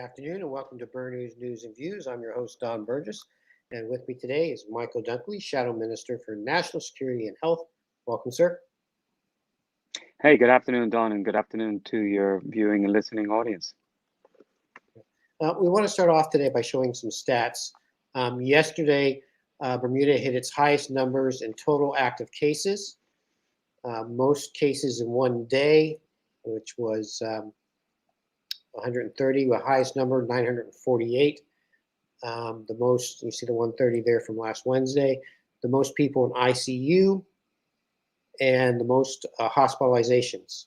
afternoon and welcome to Burn News and Views. I'm your host, Don Burgess, and with me today is Michael Dunkley, Shadow Minister for National Security and Health. Welcome, sir. Hey, good afternoon, Don, and good afternoon to your viewing and listening audience. We want to start off today by showing some stats. Yesterday, Bermuda hit its highest numbers in total active cases, most cases in one day, which was 130, the highest number, 948. The most, you see the 130 there from last Wednesday, the most people in ICU, and the most hospitalizations.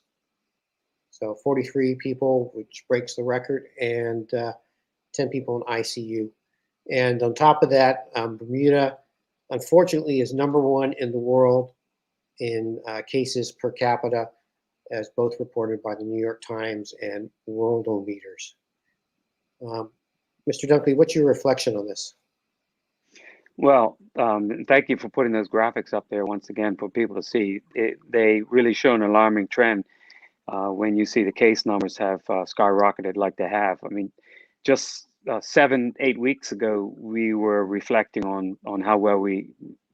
So 43 people, which breaks the record, and 10 people in ICU. And on top of that, Bermuda, unfortunately, is #1 in the world in cases per capita, as both reported by the New York Times and Worldometers. Mr. Dunkley, what's your reflection on this? Well, thank you for putting those graphics up there once again for people to see. They really show an alarming trend when you see the case numbers have skyrocketed like they have. I mean, just 7-8 weeks ago, we were reflecting on how well we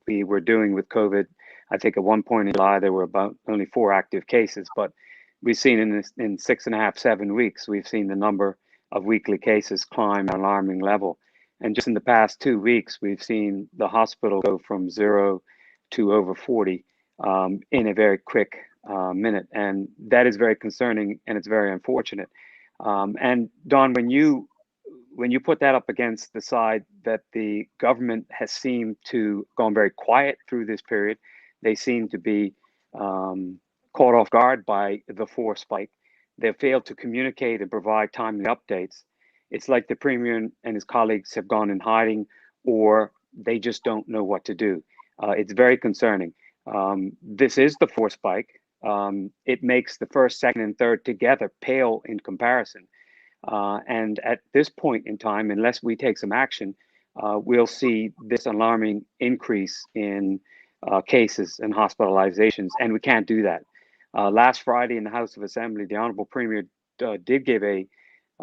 were doing with COVID. I think at one point in July, there were about only 4 active cases, but we've seen in 6.5, 7 weeks, we've seen the number of weekly cases climb an alarming level. And just in the past 2 weeks, we've seen the hospital go from 0 to over 40 in a very quick minute. And that is very concerning and it's very unfortunate. And Don, when you put that up against the side that the government has seemed to gone very quiet through this period, they seem to be caught off guard by the 4 spike. They've failed to communicate and provide timely updates. It's like the Premier and his colleagues have gone in hiding, or they just don't know what to do. It's very concerning. This is the 4 spike. It makes the first, second, and third together pale in comparison. And at this point in time, unless we take some action, we'll see this alarming increase in cases and hospitalizations, and we can't do that. Last Friday in the House of Assembly, the Honorable Premier did give a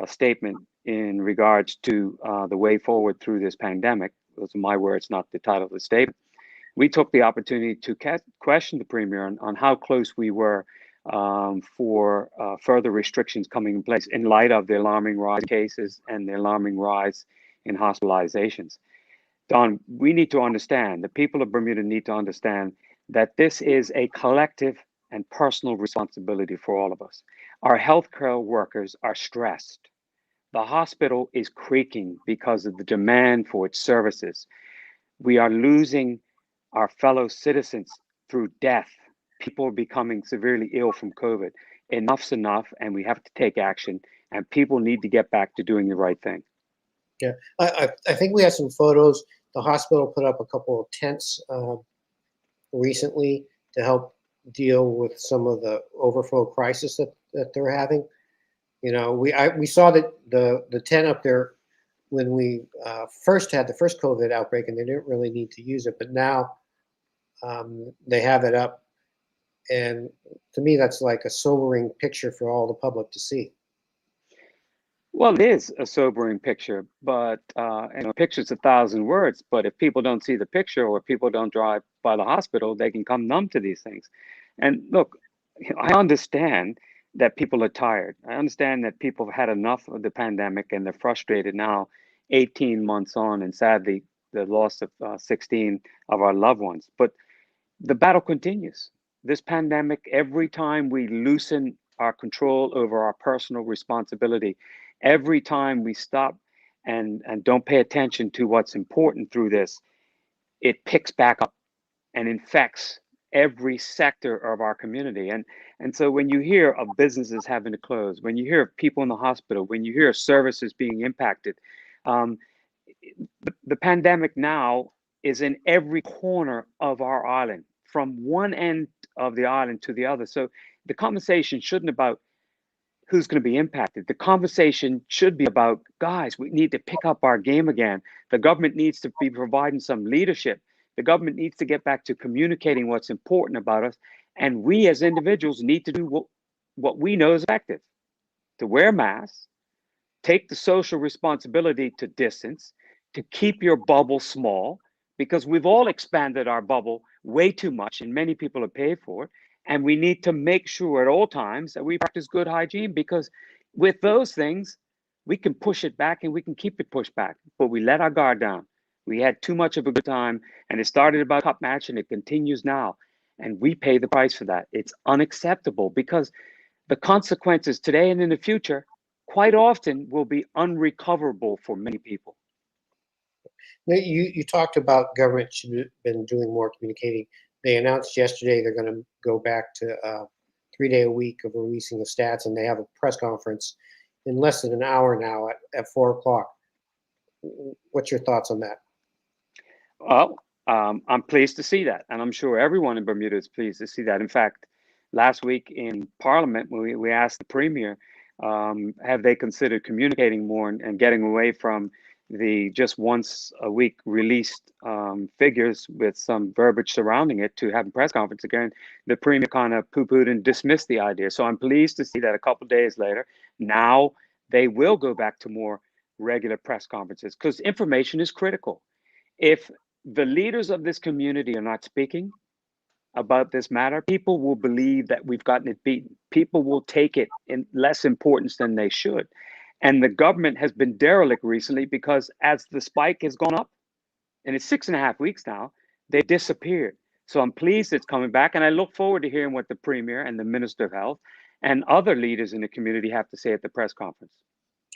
statement in regards to the way forward through this pandemic. Those are my words, not the title of the statement. We took the opportunity to question the Premier on how close we were for further restrictions coming in place in light of the alarming rise in cases and the alarming rise in hospitalizations. Don, we need to understand, the people of Bermuda need to understand that this is a collective and personal responsibility for all of us. Our healthcare workers are stressed. The hospital is creaking because of the demand for its services. We are losing our fellow citizens through death. People are becoming severely ill from COVID. Enough's enough, and we have to take action, and people need to get back to doing the right thing. Yeah, I think we have some photos. The hospital put up a couple of tents recently to help deal with some of the overflow crisis that they're having. You know, we saw that the tent up there when we first had the first COVID outbreak, and they didn't really need to use it, but now they have it up, and to me that's like a sobering picture for all the public to see. Well, it is a sobering picture, but a picture's 1,000 words. But if people don't see the picture, or people don't drive by the hospital, they can come numb to these things. And look, I understand that people are tired. I understand that people have had enough of the pandemic and they're frustrated now, 18 months on, and sadly, the loss of 16 of our loved ones. But the battle continues. This pandemic, every time we loosen our control over our personal responsibility, every time we stop and don't pay attention to what's important through this, it picks back up and infects every sector of our community. And so when you hear of businesses having to close, when you hear of people in the hospital, when you hear of services being impacted, the pandemic now is in every corner of our island, from one end of the island to the other. So the conversation shouldn't about who's going to be impacted. The conversation should be about, guys, we need to pick up our game again. The government needs to be providing some leadership. The government needs to get back to communicating what's important about us. And we as individuals need to do what we know is effective: to wear masks, take the social responsibility to distance, to keep your bubble small, because we've all expanded our bubble way too much and many people have paid for it. And we need to make sure at all times that we practice good hygiene, because with those things, we can push it back and we can keep it pushed back. But we let our guard down. We had too much of a good time, and it started about cup match and it continues now. And we pay the price for that. It's unacceptable, because the consequences today and in the future quite often will be unrecoverable for many people. Now, you talked about government should have been doing more communicating. They announced yesterday they're going to go back to 3-day a week of releasing the stats, and they have a press conference in less than an hour now at 4 o'clock. What's your thoughts on that? Well, I'm pleased to see that, and I'm sure everyone in Bermuda is pleased to see that. In fact, last week in Parliament, we asked the Premier, have they considered communicating more and getting away from the just once a week released figures with some verbiage surrounding it to having press conference again. The Premier kind of poo-pooed and dismissed the idea. So I'm pleased to see that a couple of days later, now they will go back to more regular press conferences, because information is critical. If the leaders of this community are not speaking about this matter, people will believe that we've gotten it beaten. People will take it in less importance than they should. And the government has been derelict recently, because as the spike has gone up, and it's 6.5 weeks now, they disappeared. So I'm pleased it's coming back, and I look forward to hearing what the Premier and the Minister of Health and other leaders in the community have to say at the press conference.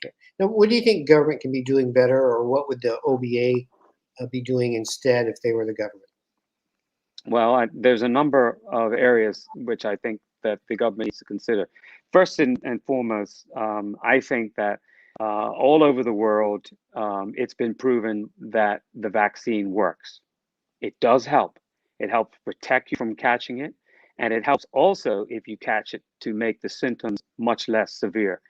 Okay. Now, what do you think government can be doing better, or what would the OBA be doing instead if they were the government? Well, there's a number of areas which I think that the government needs to consider. First and foremost, I think that all over the world, it's been proven that the vaccine works. It does help. It helps protect you from catching it. And it helps also, if you catch it, to make the symptoms much less severe.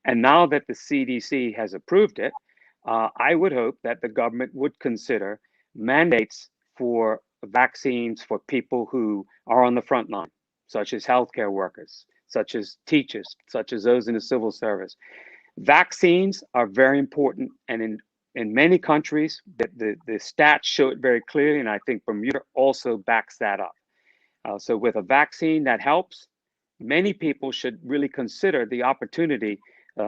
And now that the CDC has approved it, I would hope that the government would consider mandates for vaccines for people who are on the front line, such as healthcare workers, such as teachers, such as those in the civil service. Vaccines are very important, and in many countries, the stats show it very clearly, and I think Bermuda also backs that up. So with a vaccine that helps, many people should really consider the opportunity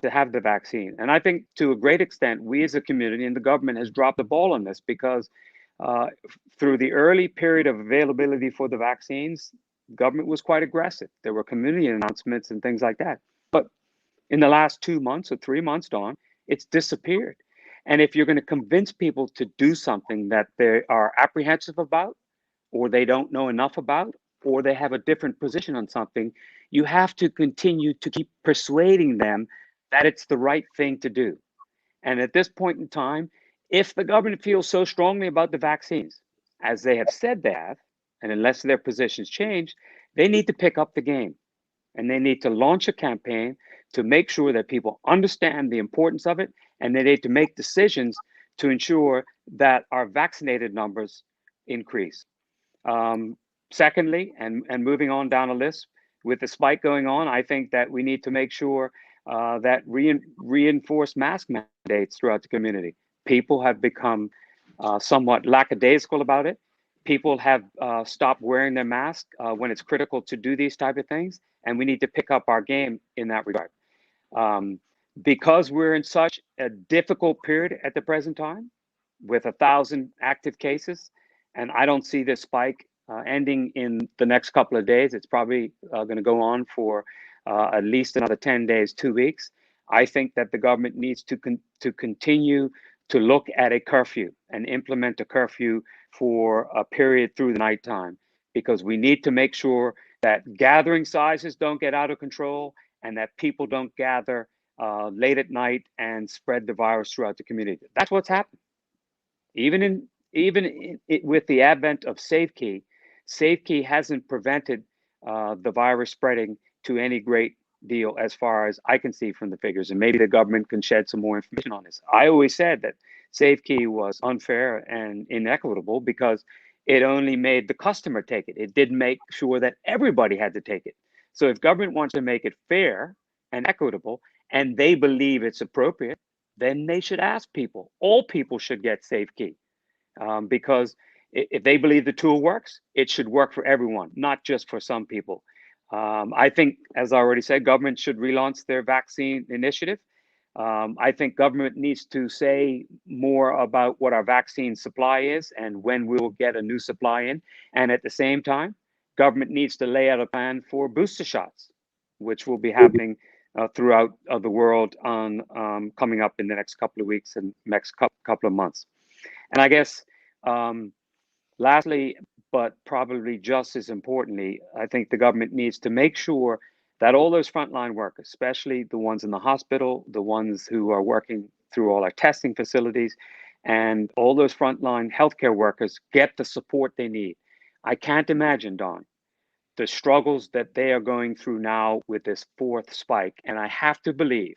to have the vaccine. And I think to a great extent, we as a community and the government has dropped the ball on this, because through the early period of availability for the vaccines, government was quite aggressive. There were community announcements and things like that. But in the last 2 months or 3 months, Dawn, it's disappeared. And if you're going to convince people to do something that they are apprehensive about, or they don't know enough about, or they have a different position on something, you have to continue to keep persuading them that it's the right thing to do. And at this point in time, if the government feels so strongly about the vaccines, as they have said they have, and unless their positions change, they need to pick up the game. And they need to launch a campaign to make sure that people understand the importance of it, and they need to make decisions to ensure that our vaccinated numbers increase. Secondly, and moving on down the list, with the spike going on, I think that we need to make sure that reinforce mask mandates throughout the community. People have become somewhat lackadaisical about it. People have stopped wearing their mask when it's critical to do these type of things, and we need to pick up our game in that regard. Because we're in such a difficult period at the present time, with 1,000 active cases, and I don't see this spike ending in the next couple of days. It's probably going to go on for at least another 10 days, 2 weeks. I think that the government needs to continue to look at a curfew and implement a curfew for a period through the nighttime, because we need to make sure that gathering sizes don't get out of control and that people don't gather late at night and spread the virus throughout the community. That's what's happened. Even with the advent of SafeKey hasn't prevented the virus spreading to any great deal, as far as I can see from the figures. And maybe the government can shed some more information on this. I always said that SafeKey was unfair and inequitable because it only made the customer take it. It didn't make sure that everybody had to take it. So if government wants to make it fair and equitable and they believe it's appropriate, then they should ask people. All people should get SafeKey, because if they believe the tool works, it should work for everyone, not just for some people. I think, as I already said, government should relaunch their vaccine initiative. I think government needs to say more about what our vaccine supply is and when we will get a new supply in. And at the same time, government needs to lay out a plan for booster shots, which will be happening throughout the world on coming up in the next couple of weeks and next couple of months. And I guess lastly, but probably just as importantly, I think the government needs to make sure that all those frontline workers, especially the ones in the hospital, the ones who are working through all our testing facilities, and all those frontline healthcare workers get the support they need. I can't imagine, Don, the struggles that they are going through now with this fourth spike. And I have to believe,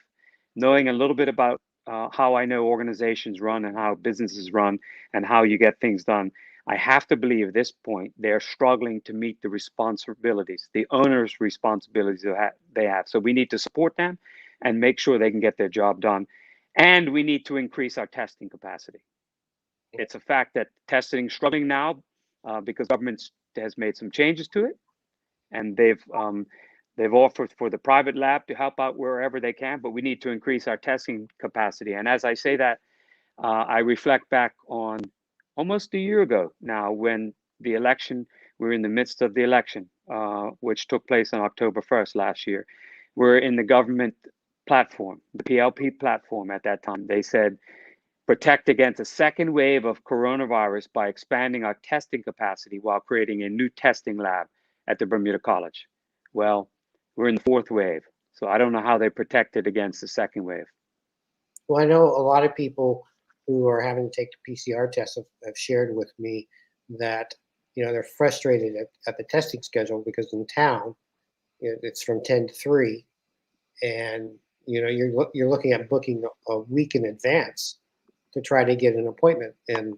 knowing a little bit about how I know organizations run and how businesses run and how you get things done, I have to believe at this point they're struggling to meet the responsibilities, the owner's responsibilities they have. So we need to support them and make sure they can get their job done. And we need to increase our testing capacity. It's a fact that testing is struggling now because government has made some changes to it, and they've offered for the private lab to help out wherever they can, but we need to increase our testing capacity. And as I say that, I reflect back on almost a year ago now, when the election, we're in the midst of the election, which took place on October 1st last year. We're in the government platform, the PLP platform at that time. They said, protect against a second wave of coronavirus by expanding our testing capacity while creating a new testing lab at the Bermuda College. Well, we're in the fourth wave, so I don't know how they protected against the second wave. Well, I know a lot of people who are having to take the PCR test have shared with me that, they're frustrated at the testing schedule because in town, it's from 10 to 3, and you're looking at booking a week in advance to try to get an appointment. And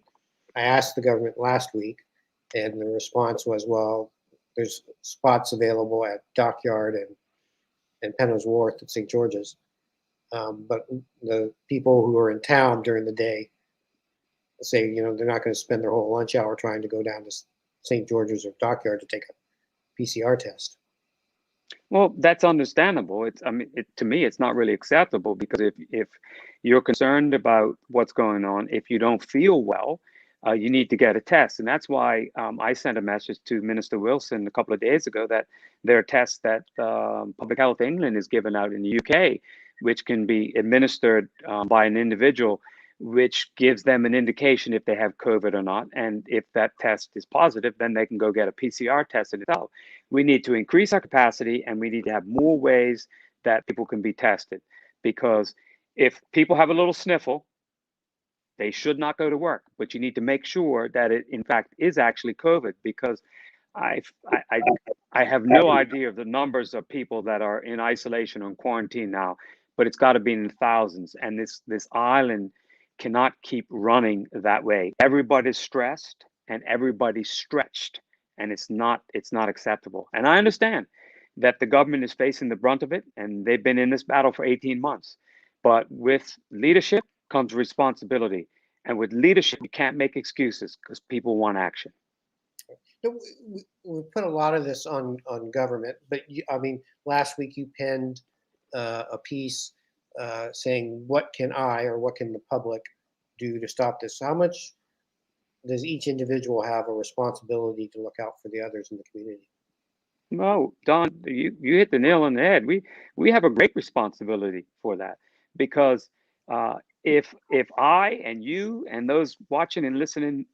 I asked the government last week, and the response was, well, there's spots available at Dockyard and Penrose Wharf at St. George's. But the people who are in town during the day say, they're not going to spend their whole lunch hour trying to go down to St. George's or Dockyard to take a PCR test. Well, that's understandable. To me, it's not really acceptable, because if you're concerned about what's going on, if you don't feel well, you need to get a test. And that's why I sent a message to Minister Wilson a couple of days ago that there are tests that Public Health England is giving out in the UK, which can be administered by an individual, which gives them an indication if they have COVID or not. And if that test is positive, then they can go get a PCR test in itself. We need to increase our capacity, and we need to have more ways that people can be tested. Because if people have a little sniffle, they should not go to work. But you need to make sure that it, in fact, is actually COVID, because I have no idea of the numbers of people that are in isolation or in quarantine now, but it's got to be in the thousands. And this island cannot keep running that way. Everybody's stressed and everybody's stretched, and it's not acceptable. And I understand that the government is facing the brunt of it, and they've been in this battle for 18 months. But with leadership comes responsibility. And with leadership, you can't make excuses, because people want action. We put a lot of this on government, but last week you penned a piece saying, what can I or what can the public do to stop this? How much does each individual have a responsibility to look out for the others in the community? No, Don, you hit the nail on the head. We have a great responsibility for that, because if I and you and those watching and listening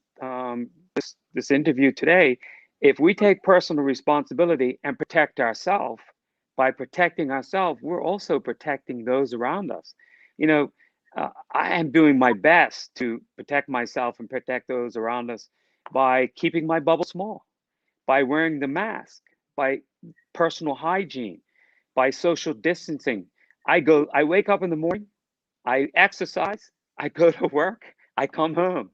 this interview today, if we take personal responsibility and protect ourselves, by protecting ourselves, we're also protecting those around us. I am doing my best to protect myself and protect those around us by keeping my bubble small, by wearing the mask, by personal hygiene, by social distancing. I wake up in the morning, I exercise, I go to work, I come home,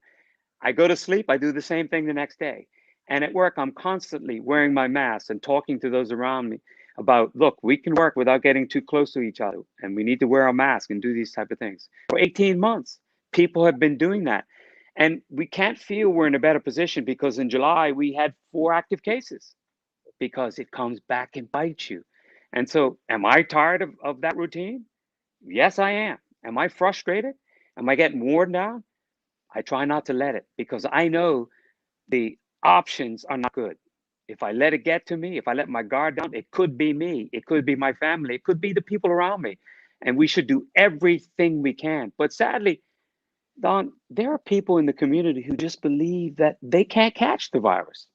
I go to sleep, I do the same thing the next day. And at work, I'm constantly wearing my mask and talking to those around me. about, look, we can work without getting too close to each other, and we need to wear a mask and do these type of things. For 18 months, people have been doing that. And we can't feel we're in a better position because in July we had 4 active cases, because it comes back and bites you. And so am I tired of that routine? Yes, I am. Am I frustrated? Am I getting worn down? I try not to let it, because I know the options are not good. If I let it get to me, if I let my guard down, it could be me, it could be my family, it could be the people around me. And we should do everything we can. But sadly, Don, there are people in the community who just believe that they can't catch the virus,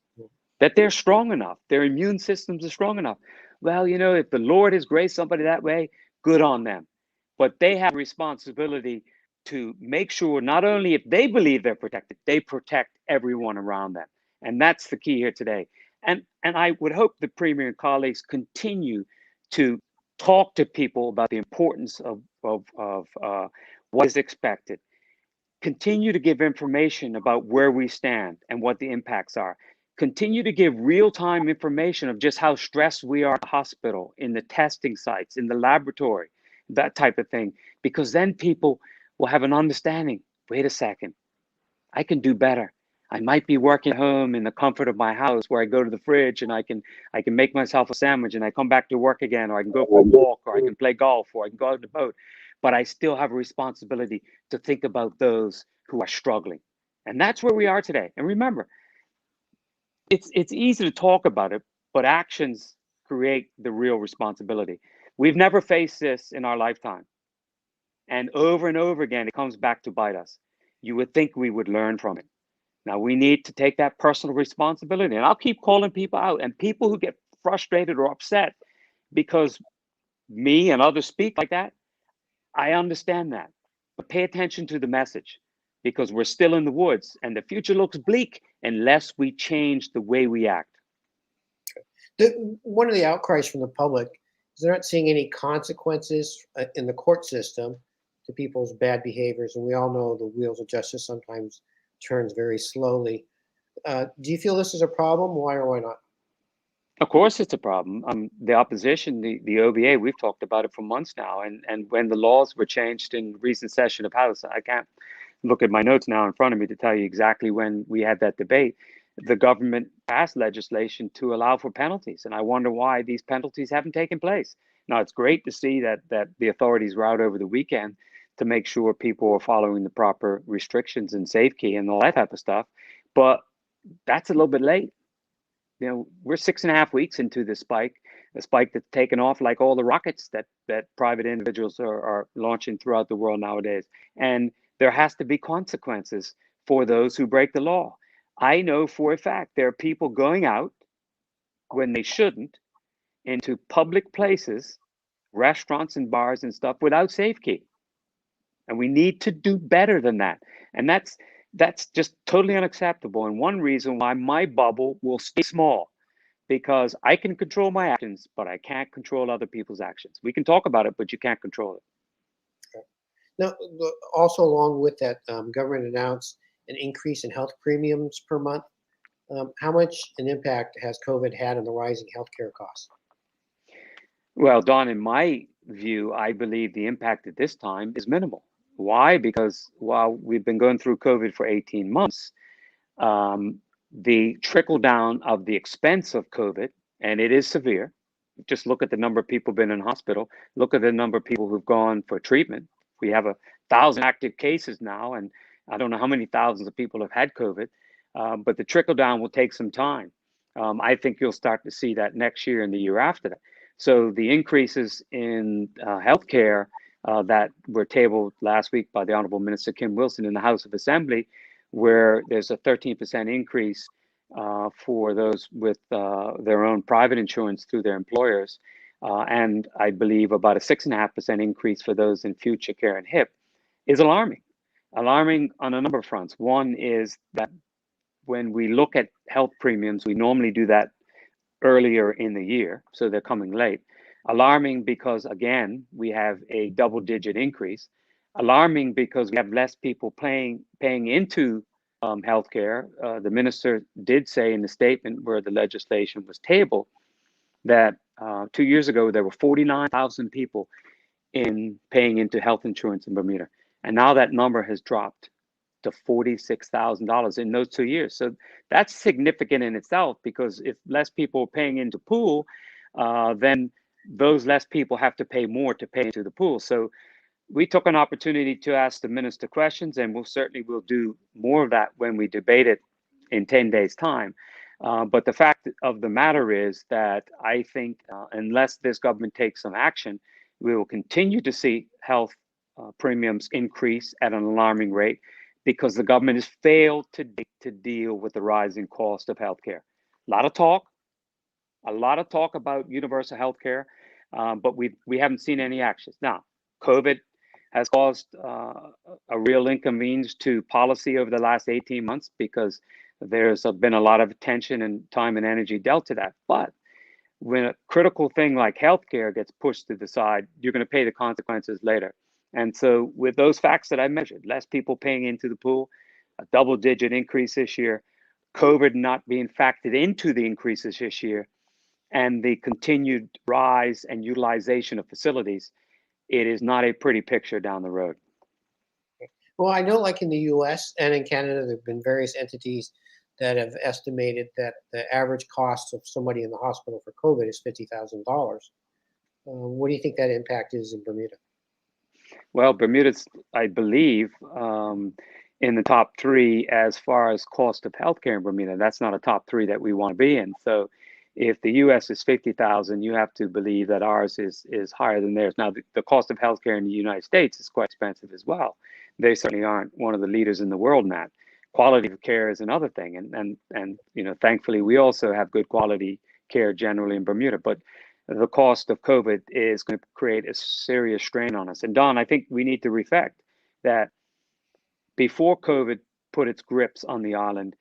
that they're strong enough, their immune systems are strong enough. Well, you know, if the Lord has graced somebody that way, good on them. But they have a responsibility to make sure not only if they believe they're protected, they protect everyone around them. And that's the key here today. And I would hope the Premier and colleagues continue to talk to people about the importance of what is expected. Continue to give information about where we stand and what the impacts are. Continue to give real-time information of just how stressed we are at the hospital, in the testing sites, in the laboratory, that type of thing, because then people will have an understanding. Wait a second, I can do better. I might be working at home in the comfort of my house, where I go to the fridge and I can make myself a sandwich and I come back to work again, or I can go for a walk, or I can play golf, or I can go out on the boat. But I still have a responsibility to think about those who are struggling. And that's where we are today. And remember, it's easy to talk about it, but actions create the real responsibility. We've never faced this in our lifetime. And over again, it comes back to bite us. You would think we would learn from it. Now we need to take that personal responsibility. And I'll keep calling people out, and people who get frustrated or upset because me and others speak like that, I understand that. But pay attention to the message, because we're still in the woods and the future looks bleak unless we change the way we act. One of the outcries from the public is they're not seeing any consequences in the court system to people's bad behaviors. And we all know the wheels of justice sometimes turns very slowly. Do you feel this is a problem? Why or why not? Of course, it's a problem. The opposition, the OBA, we've talked about it for months now. And when the laws were changed in recent session of House, I can't look at my notes now in front of me to tell you exactly when we had that debate. The government passed legislation to allow for penalties, and I wonder why these penalties haven't taken place. Now, it's great to see that the authorities were out over the weekend to make sure people are following the proper restrictions and safe key and all that type of stuff, but that's a little bit late. You know, we're 6.5 weeks into this spike, a spike that's taken off like all the rockets that private individuals are launching throughout the world nowadays. And there has to be consequences for those who break the law. I know for a fact there are people going out when they shouldn't into public places, restaurants and bars and stuff, without safe key. And we need to do better than that. And that's just totally unacceptable. And one reason why my bubble will stay small, because I can control my actions, but I can't control other people's actions. We can talk about it, but you can't control it. Now, also along with that, government announced an increase in health premiums per month. How much an impact has COVID had on the rising healthcare costs? Well, Don, in my view, I believe the impact at this time is minimal. Why? Because while we've been going through COVID for 18 months, the trickle down of the expense of COVID, and it is severe. Just look at the number of people been in hospital. Look at the number of people who've gone for treatment. We have 1,000 active cases now, and I don't know how many thousands of people have had COVID, but the trickle down will take some time. I think you'll start to see that next year and the year after that. So the increases in healthcare that were tabled last week by the Honorable Minister Kim Wilson in the House of Assembly, where there's a 13% increase for those with their own private insurance through their employers, and I believe about a 6.5% increase for those in future care and HIP, is alarming. Alarming on a number of fronts. One is that when we look at health premiums, we normally do that earlier in the year, so they're coming late. Alarming because, again, we have a double-digit increase. Alarming because we have less people paying into healthcare. The minister did say in the statement where the legislation was tabled that 2 years ago, there were 49,000 people in paying into health insurance in Bermuda. And now that number has dropped to $46,000 in those 2 years. So that's significant in itself, because if less people are paying into pool, then those less people have to pay more to pay into the pool. So we took an opportunity to ask the minister questions, and we'll do more of that when we debate it in 10 days time. But the fact of the matter is that I think unless this government takes some action, we will continue to see health premiums increase at an alarming rate, because the government has failed to deal with the rising cost of healthcare. A lot of talk about universal healthcare, but we haven't seen any actions. Now, COVID has caused a real inconvenience to policy over the last 18 months, because there's been a lot of attention and time and energy dealt to that. But when a critical thing like healthcare gets pushed to the side, you're going to pay the consequences later. And so with those facts that I measured, less people paying into the pool, a double-digit increase this year, COVID not being factored into the increases this year, and the continued rise and utilization of facilities, it is not a pretty picture down the road. Well, I know, like in the US and in Canada, there have been various entities that have estimated that the average cost of somebody in the hospital for COVID is $50,000. What do you think that impact is in Bermuda? Well, Bermuda's, I believe, in the top 3 as far as cost of healthcare in Bermuda. That's not a top 3 that we want to be in. So if the US is 50,000, you have to believe that ours is higher than theirs. Now, the cost of healthcare in the United States is quite expensive as well. They certainly aren't one of the leaders in the world in that. Quality of care is another thing. And thankfully, we also have good quality care generally in Bermuda. But the cost of COVID is going to create a serious strain on us. And Don, I think we need to reflect that before COVID put its grips on the island,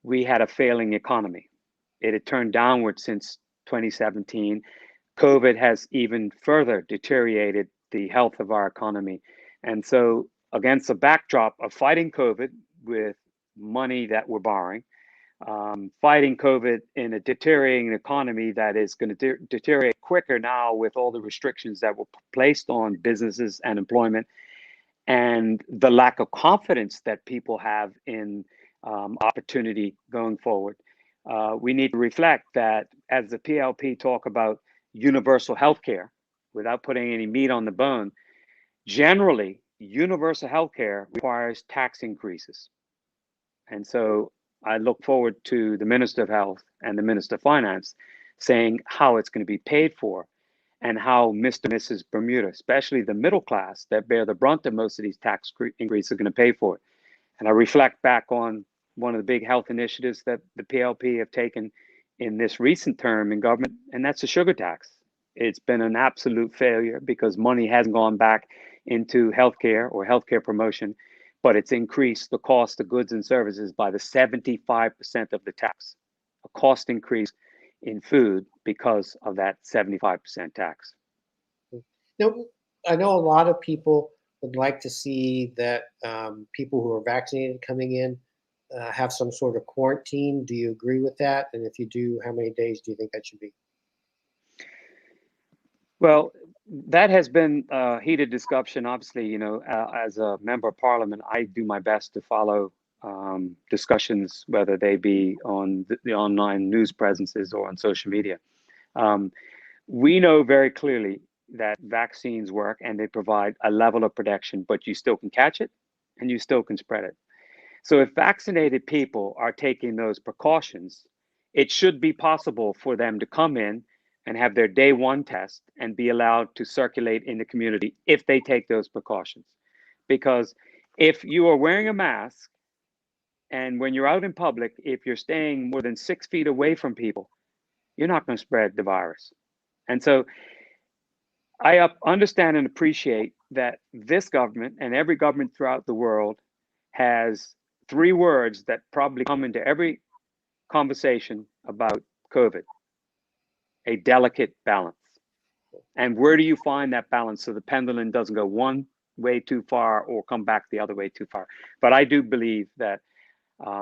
we had a failing economy. It had turned downward since 2017. COVID has even further deteriorated the health of our economy. And so against the backdrop of fighting COVID with money that we're borrowing, fighting COVID in a deteriorating economy that is going to deteriorate quicker now with all the restrictions that were placed on businesses and employment, and the lack of confidence that people have in opportunity going forward. We need to reflect that as the PLP talk about universal healthcare, without putting any meat on the bone, generally, universal healthcare requires tax increases. And so I look forward to the Minister of Health and the Minister of Finance saying how it's going to be paid for, and how Mr. and Mrs. Bermuda, especially the middle class that bear the brunt of most of these tax increases, are going to pay for it. And I reflect back on one of the big health initiatives that the PLP have taken in this recent term in government, and that's the sugar tax. It's been an absolute failure because money hasn't gone back into healthcare or healthcare promotion, but it's increased the cost of goods and services by the 75% of the tax, a cost increase in food because of that 75% tax. Now, I know a lot of people would like to see that people who are vaccinated coming in have some sort of quarantine. Do you agree with that? And if you do, how many days do you think that should be? Well, that has been a heated discussion. Obviously, as a member of parliament, I do my best to follow discussions, whether they be on the online news presences or on social media. We know very clearly that vaccines work and they provide a level of protection, but you still can catch it and you still can spread it. So if vaccinated people are taking those precautions, it should be possible for them to come in and have their day 1 test and be allowed to circulate in the community if they take those precautions. Because if you are wearing a mask and when you're out in public, if you're staying more than 6 feet away from people, you're not going to spread the virus. And so I understand and appreciate that this government and every government throughout the world has 3 words that probably come into every conversation about COVID: a delicate balance. And where do you find that balance so the pendulum doesn't go one way too far or come back the other way too far? But I do believe that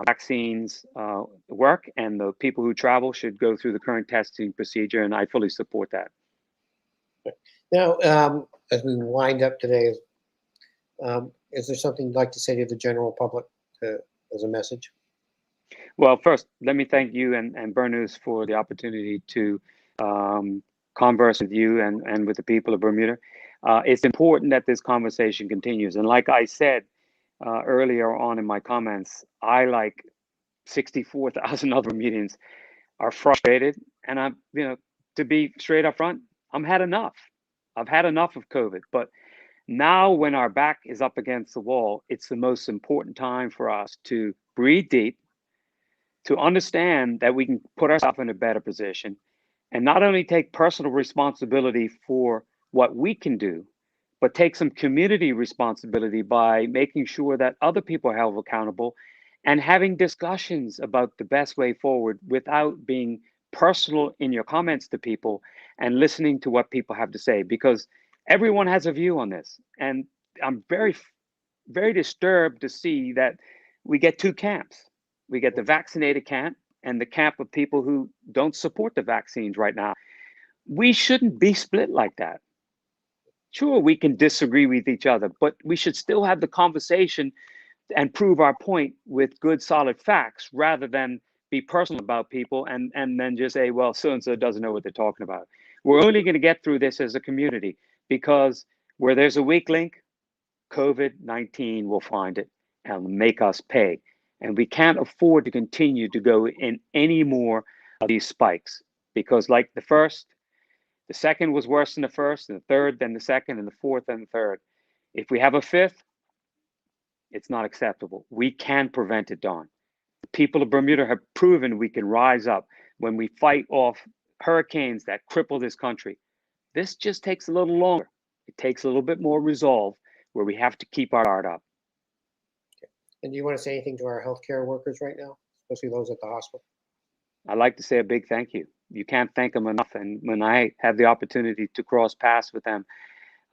vaccines work, and the people who travel should go through the current testing procedure, and I fully support that. Now, as we wind up today, is there something you'd like to say to the general public as a message? Well, first, let me thank you and Bernus for the opportunity to converse with you and with the people of Bermuda. It's important that this conversation continues. And like I said earlier on in my comments, I, like 64,000 other Bermudians, are frustrated. And I'm, to be straight up front, I've had enough. I've had enough of COVID. But now, when our back is up against the wall, it's the most important time for us to breathe deep, to understand that we can put ourselves in a better position, and not only take personal responsibility for what we can do, but take some community responsibility by making sure that other people are held accountable and having discussions about the best way forward without being personal in your comments to people, and listening to what people have to say, because everyone has a view on this. And I'm very, very disturbed to see that we get two camps. We get the vaccinated camp and the camp of people who don't support the vaccines right now. We shouldn't be split like that. Sure, we can disagree with each other, but we should still have the conversation and prove our point with good, solid facts, rather than be personal about people and then just say, well, so-and-so doesn't know what they're talking about. We're only going to get through this as a community, because where there's a weak link, COVID-19 will find it and make us pay. And we can't afford to continue to go in any more of these spikes, because like the first, the second was worse than the first, and the third than the second, and the fourth than the third. If we have a fifth, it's not acceptable. We can prevent it, Don. The people of Bermuda have proven we can rise up when we fight off hurricanes that cripple this country. This just takes a little longer. It takes a little bit more resolve, where we have to keep our guard up. And do you want to say anything to our healthcare workers right now, especially those at the hospital? I'd like to say a big thank you. You can't thank them enough. And when I have the opportunity to cross paths with them,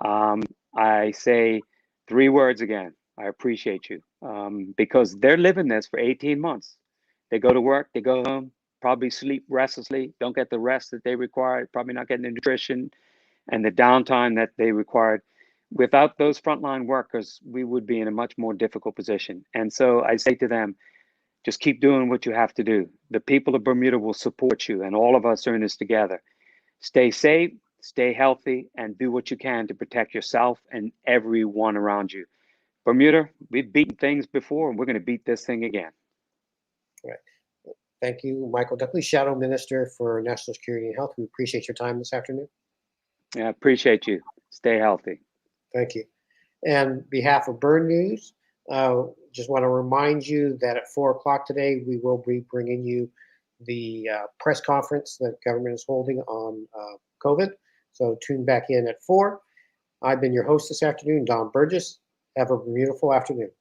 I say 3 words again: I appreciate you, because they're living this for 18 months. They go to work, they go home, probably sleep restlessly, don't get the rest that they require, probably not getting the nutrition and the downtime that they required. Without those frontline workers, we would be in a much more difficult position. And so I say to them, just keep doing what you have to do. The people of Bermuda will support you, and all of us are in this together. Stay safe, stay healthy, and do what you can to protect yourself and everyone around you. Bermuda, we've beaten things before, and we're going to beat this thing again. All right. Thank you, Michael Dunkley, Shadow Minister for National Security and Health. We appreciate your time this afternoon. Yeah, appreciate you. Stay healthy. Thank you. And on behalf of Burn News, just want to remind you that at 4 o'clock today, we will be bringing you the press conference that government is holding on COVID. So tune back in at 4. I've been your host this afternoon, Don Burgess. Have a beautiful afternoon.